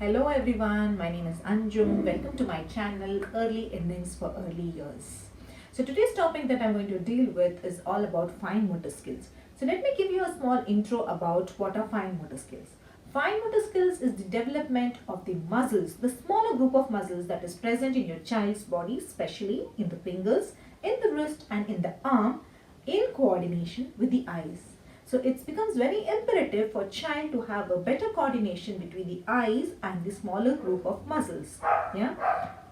Hello everyone, my name is Anjum. Welcome to my channel Early Innings for Early Years. So today's topic that I'm going to deal with is all about fine motor skills. So let me give you a small intro about what are fine motor skills. Fine motor skills is the development of the muscles, the smaller group of muscles that is present in your child's body, especially in the fingers, in the wrist and in the arm, in coordination with the eyes. So it becomes very imperative for child to have a better coordination between the eyes and the smaller group of muscles. Yeah.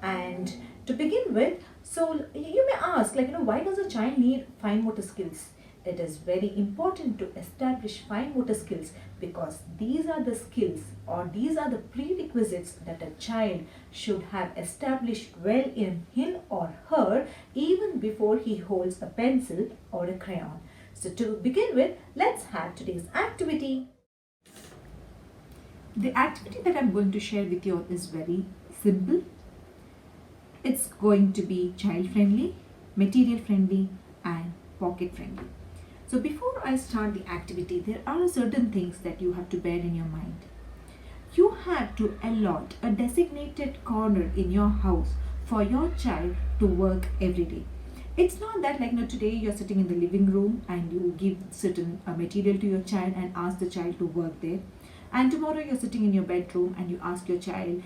And to begin with, so you may ask, why does a child need fine motor skills? It is very important to establish fine motor skills because these are the skills or these are the prerequisites that a child should have established well in him or her even before he holds a pencil or a crayon. So to begin with, let's have today's activity. The activity that I'm going to share with you is very simple. It's going to be child friendly, material friendly and pocket friendly. So before I start the activity, there are certain things that you have to bear in your mind. You have to allot a designated corner in your house for your child to work every day. It's not that today you're sitting in the living room and you give certain material to your child and ask the child to work there, and tomorrow you're sitting in your bedroom and you ask your child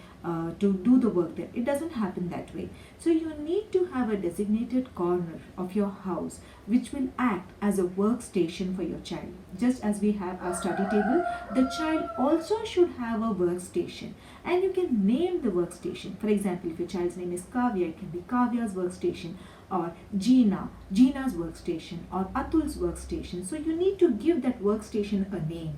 to do the work there. It doesn't happen that way. So you need to have a designated corner of your house which will act as a workstation for your child. Just as we have a study table, the child also should have a workstation, and you can name the workstation. For example, if your child's name is Kavya, it can be Kavya's workstation, or Gina's workstation, or Atul's workstation. So you need to give that workstation a name.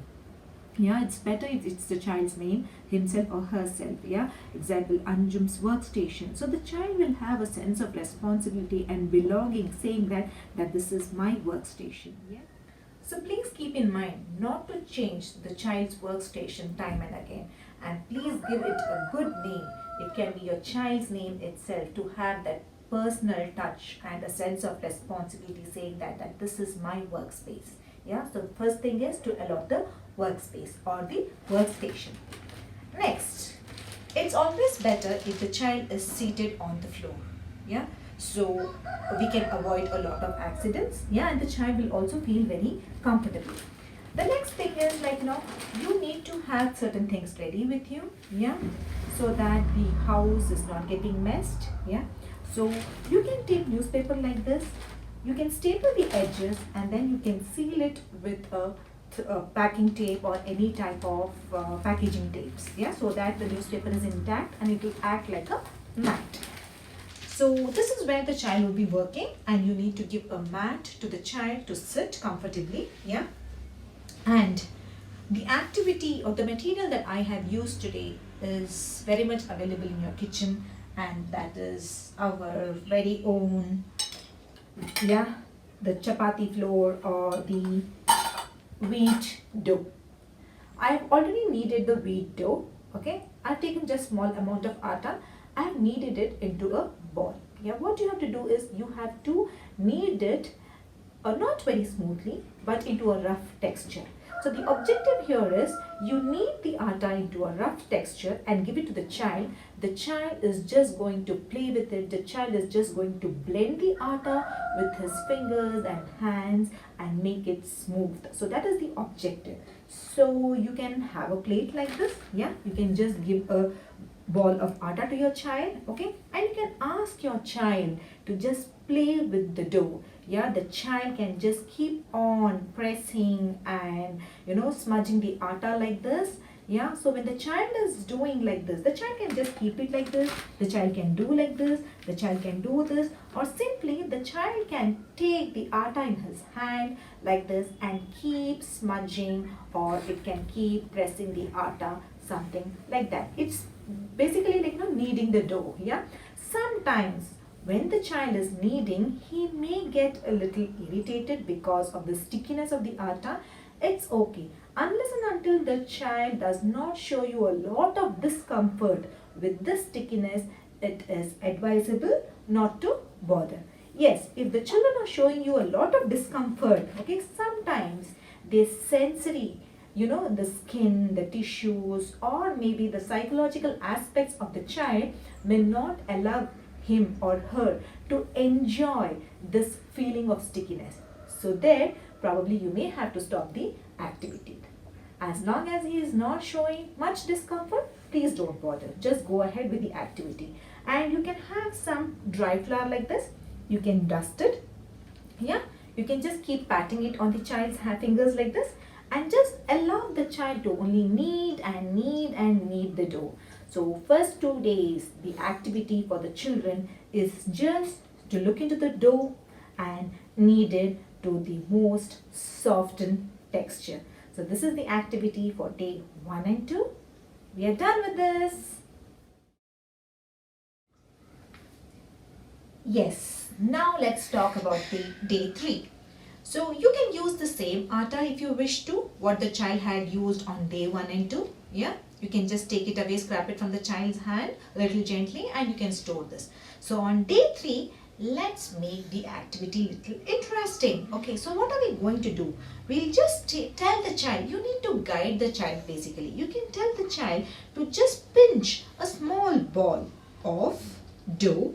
Yeah, it's better if it's the child's name, himself or herself. Yeah, example, Anjum's workstation. So the child will have a sense of responsibility and belonging, saying that this is my workstation. Yeah. So please keep in mind not to change the child's workstation time and again, and please give it a good name. It can be your child's name itself to have that personal touch and a sense of responsibility, saying that this is my workspace. Yeah, so the first thing is to allot the workspace or the workstation. Next, it's always better if the child is seated on the floor. Yeah, so we can avoid a lot of accidents. Yeah, and the child will also feel very comfortable. The next thing is you need to have certain things ready with you. Yeah, so that the house is not getting messed. Yeah, so you can take newspaper like this. You can staple the edges and then you can seal it with a packing tape or any type of packaging tapes. Yeah, so that the newspaper is intact and it will act like a mat. So this is where the child will be working, and you need to give a mat to the child to sit comfortably. Yeah, and the activity or the material that I have used today is very much available in your kitchen, and that is our very own, yeah, the chapati flour or the wheat dough. I've already kneaded the wheat dough. Okay, I've taken just small amount of atta. I've kneaded it into a ball. Yeah, what you have to do is you have to knead it not very smoothly but into a rough texture. So the objective here is you knead the atta into a rough texture and give it to the child. The child is just going to play with it. The child is just going to blend the atta with his fingers and hands and make it smooth. So that is the objective. So you can have a plate like this. Yeah, you can just give a ball of atta to your child. Okay, and you can ask your child to just play with the dough. Yeah, the child can just keep on pressing and smudging the atta like this. Yeah, so when the child is doing like this, the child can just keep it like this, the child can do like this, the child can do this, or simply the child can take the atta in his hand like this and keep smudging, or it can keep pressing the atta, something like that. It's basically kneading the dough. Yeah, sometimes when the child is kneading, he may get a little irritated because of the stickiness of the atta. It's okay, unless and until the child does not show you a lot of discomfort with this stickiness, it is advisable not to bother. Yes, if the children are showing you a lot of discomfort, okay, sometimes their sensory the skin, the tissues, or maybe the psychological aspects of the child may not allow him or her to enjoy this feeling of stickiness. So there, probably you may have to stop the activity. As long as he is not showing much discomfort, please don't bother. Just go ahead with the activity. And you can have some dry flour like this. You can dust it. Yeah, you can just keep patting it on the child's fingers like this, and just allow the child to only knead and knead and knead the dough. So first 2 days, the activity for the children is just to look into the dough and knead it to the most softened texture. So this is the activity for day 1 and 2. We are done with this. Yes, now let's talk about the day 3. So you can use the same atta if you wish to, what the child had used on day 1 and 2. Yeah, you can just take it away, scrap it from the child's hand a little gently, and you can store this. So on day 3, let's make the activity little interesting. Okay, so what are we going to do? We'll just tell the child, you need to guide the child basically. You can tell the child to just pinch a small ball of dough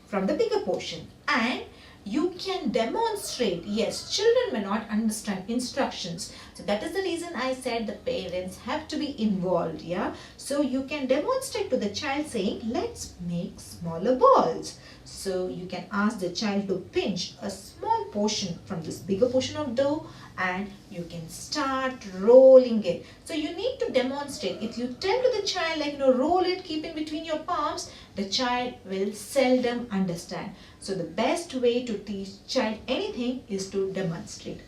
from the bigger portion, and you can demonstrate. Yes, children may not understand instructions, so that is the reason I said the parents have to be involved. Yeah, so you can demonstrate to the child saying, let's make smaller balls. So you can ask the child to pinch a small portion from this bigger portion of dough, and you can start rolling it. So you need to demonstrate. If you tell to the child like, roll it, keep in between your palms, the child will seldom understand. So the best way to teach child anything is to demonstrate.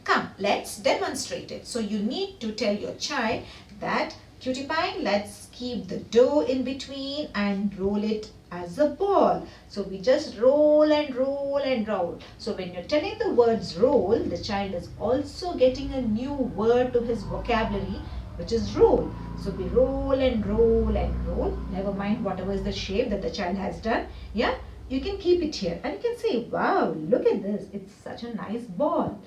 Come, let's demonstrate it. So you need to tell your child that, cutie pie, let's keep the dough in between and roll it as a ball. So we just roll and roll and roll. So when you're telling the words roll, the child is also getting a new word to his vocabulary, which is roll. So we roll and roll and roll. Never mind whatever is the shape that the child has done. Yeah, you can keep it here and you can say, wow, look at this. It's such a nice ball.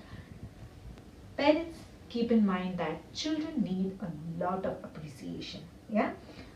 Parents, keep in mind that children need a lot of appreciation. Yeah.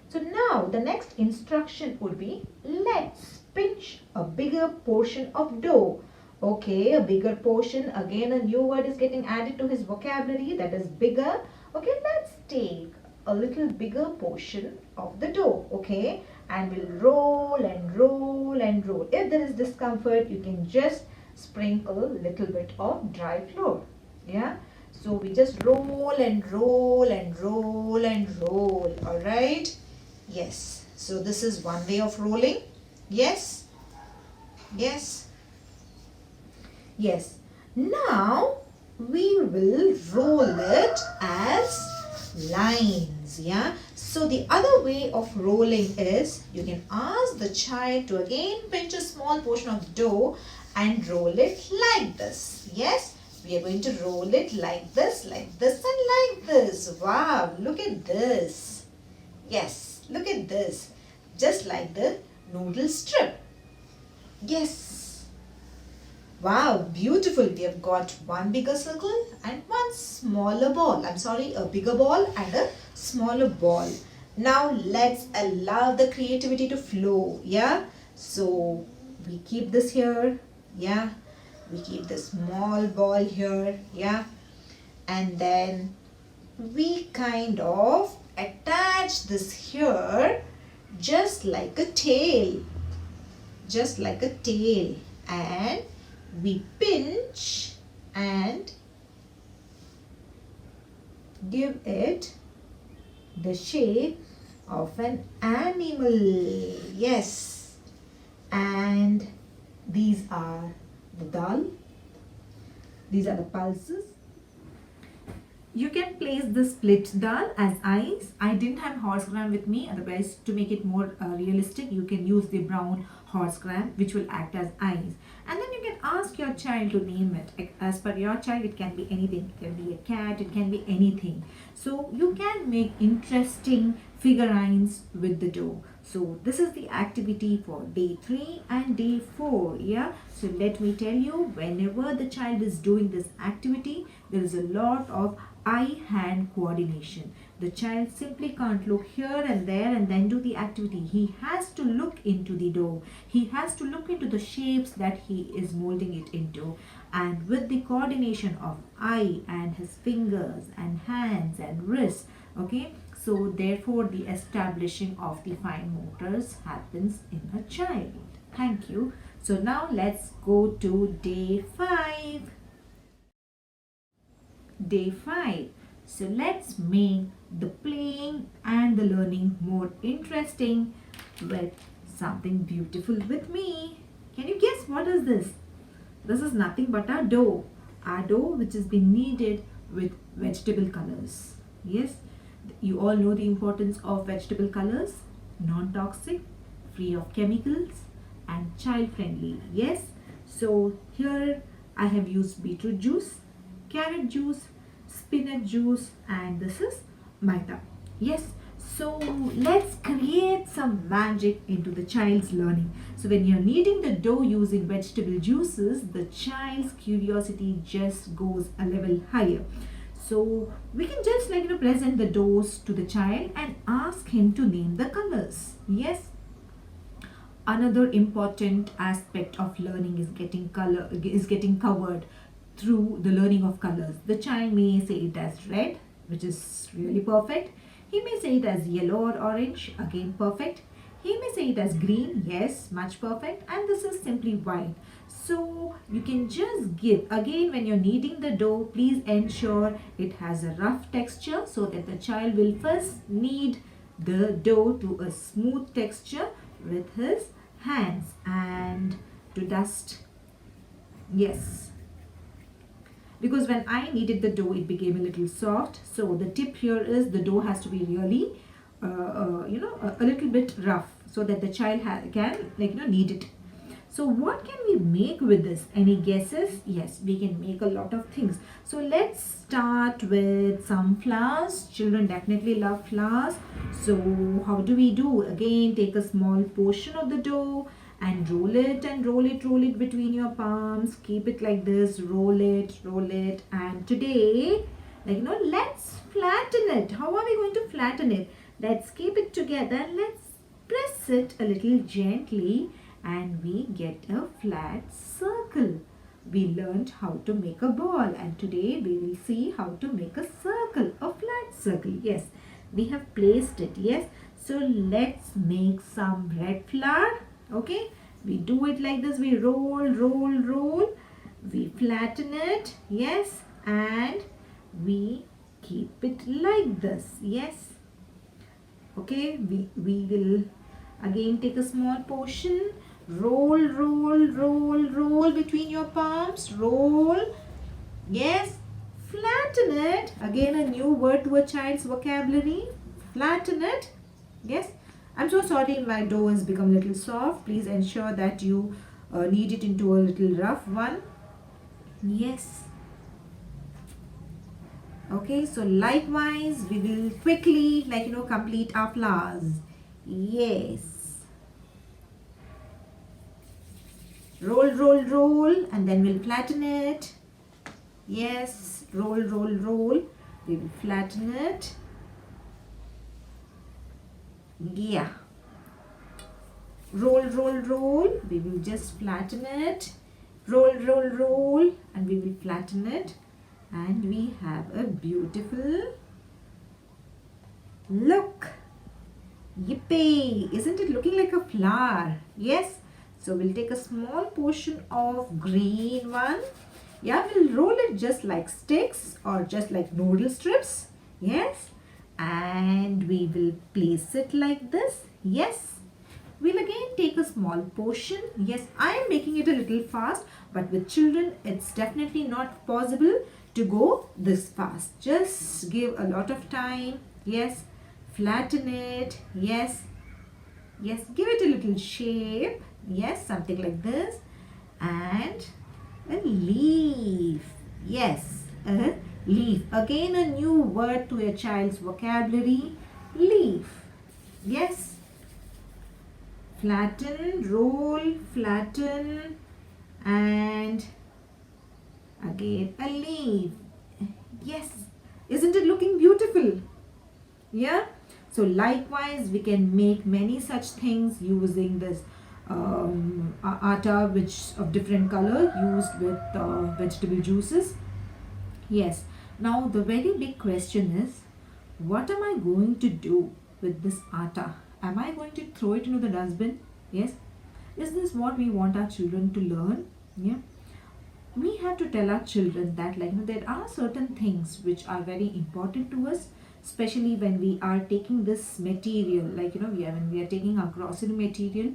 So now the next instruction would be, let's pinch a bigger portion of dough. Okay, a bigger portion. Again, a new word is getting added to his vocabulary, that is bigger. Okay, let's take a little bigger portion of the dough. Okay, and we'll roll and roll and roll. If there is discomfort, you can just sprinkle a little bit of dry flour. Yeah. So we just roll and roll and roll and roll. All right. Yes. So this is one way of rolling. Yes. Yes. Yes. Now we will roll it as lines. Yeah. So the other way of rolling is, you can ask the child to again pinch a small portion of dough and roll it like this. Yes. We are going to roll it like this and like this. Wow, look at this. Yes, look at this. Just like the noodle strip. Yes. Wow, beautiful. We have got one bigger circle and one smaller ball. I'm sorry, a bigger ball and a smaller ball. Now let's allow the creativity to flow. Yeah. So we keep this here. Yeah. We keep the small ball here, yeah, and then we kind of attach this here just like a tail, and we pinch and give it the shape of an animal. Yes, and these are the dal. These are the pulses. You can place the split dal as eyes. I didn't have horse gram with me. Otherwise, to make it more realistic, you can use the brown horse gram, which will act as eyes. And then you can ask your child to name it. As per your child, it can be anything. It can be a cat. It can be anything. So you can make interesting figurines with the dough. So this is the activity for day 3 and day 4. Yeah. So let me tell you, whenever the child is doing this activity, there is a lot of eye-hand coordination. The child simply can't look here and there and then do the activity. He has to look into the dough. He has to look into the shapes that he is molding it into. And with the coordination of eye and his fingers and hands and wrists, okay, so therefore the establishing of the fine motors happens in a child. Thank you. So now let's go to day 5. Day 5. So let's make the playing and the learning more interesting with something beautiful with me. Can you guess what is this? This is nothing but our dough. Our dough which has been kneaded with vegetable colors. Yes, you all know the importance of vegetable colors. Non-toxic, free of chemicals and child-friendly. Yes, so here I have used beetroot juice, carrot juice, spinach juice, and this is maida. Yes, so let's create some magic into the child's learning. So when you're kneading the dough using vegetable juices, the child's curiosity just goes a level higher. So we can just present the doughs to the child and ask him to name the colors. Yes. Another important aspect of learning is getting covered through the learning of colors. The child may say it as red, which is really perfect. He may say it as yellow or orange, again perfect. He may say it as green, yes, much perfect. And this is simply white. So you can just give, again when you're kneading the dough, please ensure it has a rough texture so that the child will first knead the dough to a smooth texture with his hands and to dust. Yes, because when I kneaded the dough it became a little soft, so the tip here is the dough has to be really a little bit rough so that the child can knead it. So what can we make with this? Any guesses? Yes, we can make a lot of things. So let's start with some flowers. Children definitely love flowers. So how do we do? Again, take a small portion of the dough and roll it and roll it between your palms. Keep it like this, roll it. And today, let's flatten it. How are we going to flatten it? Let's keep it together and let's press it a little gently and we get a flat circle. We learned how to make a ball and today we will see how to make a circle, a flat circle. Yes, we have placed it. Yes, so let's make some red flour. Okay, we do it like this. We roll. We flatten it. Yes, and we keep it like this. Yes. Okay, we will again take a small portion. Roll between your palms. Roll. Yes. Flatten it. Again, a new word to a child's vocabulary. Flatten it. Yes. I'm so sorry my dough has become a little soft. Please ensure that you knead it into a little rough one. Yes. Okay, so likewise we will quickly complete our flowers. Yes. Roll and then we'll flatten it. Yes, roll. We will flatten it. Yeah. Roll. We will just flatten it. Roll and we will flatten it. And we have a beautiful look. Yippee! Isn't it looking like a flower? Yes. So we'll take a small portion of green one. Yeah, we'll roll it just like sticks or just like noodle strips. Yes. And we will place it like this. Yes. We'll again take a small portion. Yes, I am making it a little fast, but with children, it's definitely not possible to go this fast. Just give a lot of time. Yes. Flatten it. Yes. Give it a little shape. Yes, something like this. And a leaf. Yes, a leaf. Again, a new word to your child's vocabulary. Leaf. Yes. Flatten, roll, flatten, and again a leaf. Yes, Isn't it looking beautiful? Yeah. So likewise, we can make many such things using this atta, which of different color, used with vegetable juices. Yes. Now the very big question is, what am I going to do with this atta? Am I going to throw it into the dustbin? Yes. Is this what we want our children to learn? Yeah. We have to tell our children that, like, there are certain things which are very important to us, especially when we are taking this material, like, when we are taking our grocery material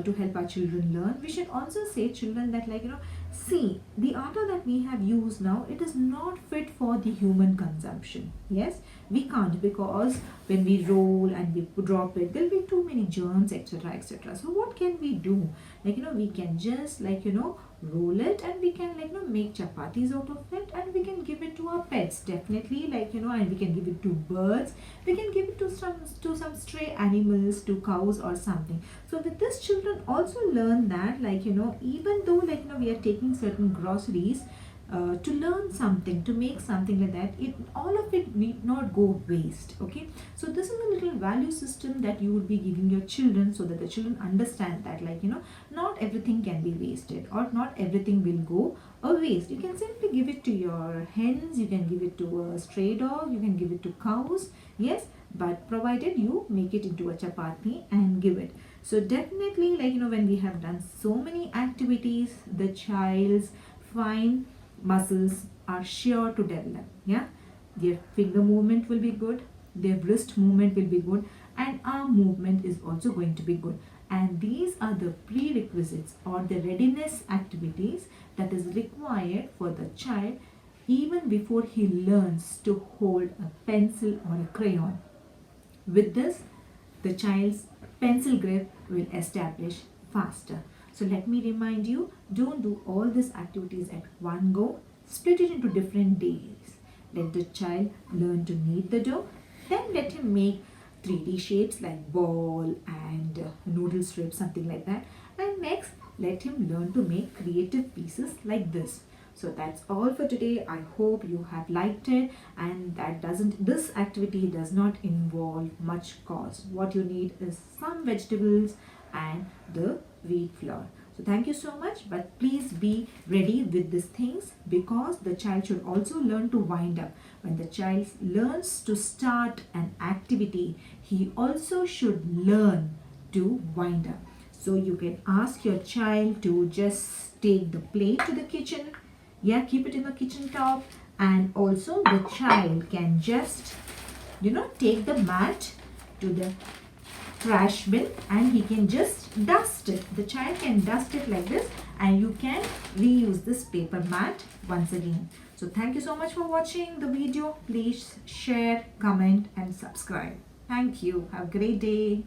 to help our children learn. We should also say children that, like, see, the atta that we have used now, it is not fit for the human consumption. Yes, we can't, because when we roll and we drop it, there'll be too many germs, etc., etc. So what can we do? Like, we can just, like, roll it, and we can, like, make chapatis out of it, and we can give it to our pets, definitely, like, and we can give it to birds, we can give it to some stray animals, to cows or something. So with this, children also learn that, like, even though, like, we are taking certain groceries to learn something, to make something like that, all of it need not go waste. Okay, so this is a little value system that you would be giving your children, so that the children understand that, like, not everything can be wasted, or not everything will go a waste. You can simply give it to your hens, you can give it to a stray dog, you can give it to cows. Yes, but provided you make it into a chapati and give it. So definitely, like, when we have done so many activities, the child's fine muscles are sure to develop. Yeah, their finger movement will be good, their wrist movement will be good, and arm movement is also going to be good. And these are the prerequisites, or the readiness activities, that is required for the child even before he learns to hold a pencil or a crayon. With this, the child's pencil grip will establish faster. So let me remind you, don't do all these activities at one go. Split it into different days. Let the child learn to knead the dough. Then let him make 3D shapes like ball and noodle strips, something like that. And next, let him learn to make creative pieces like this. So that's all for today. I hope you have liked it, and this activity does not involve much cost. What you need is some vegetables and the wheat flour. So thank you so much, but please be ready with these things, because the child should also learn to wind up. When the child learns to start an activity, he also should learn to wind up. So you can ask your child to just take the plate to the kitchen. Yeah, keep it in the kitchen top. And also the child can just, take the mat to the trash bin, and he can just dust it. The child can dust it like this, and you can reuse this paper mat once again. So thank you so much for watching the video. Please share, comment and subscribe. Thank you. Have a great day.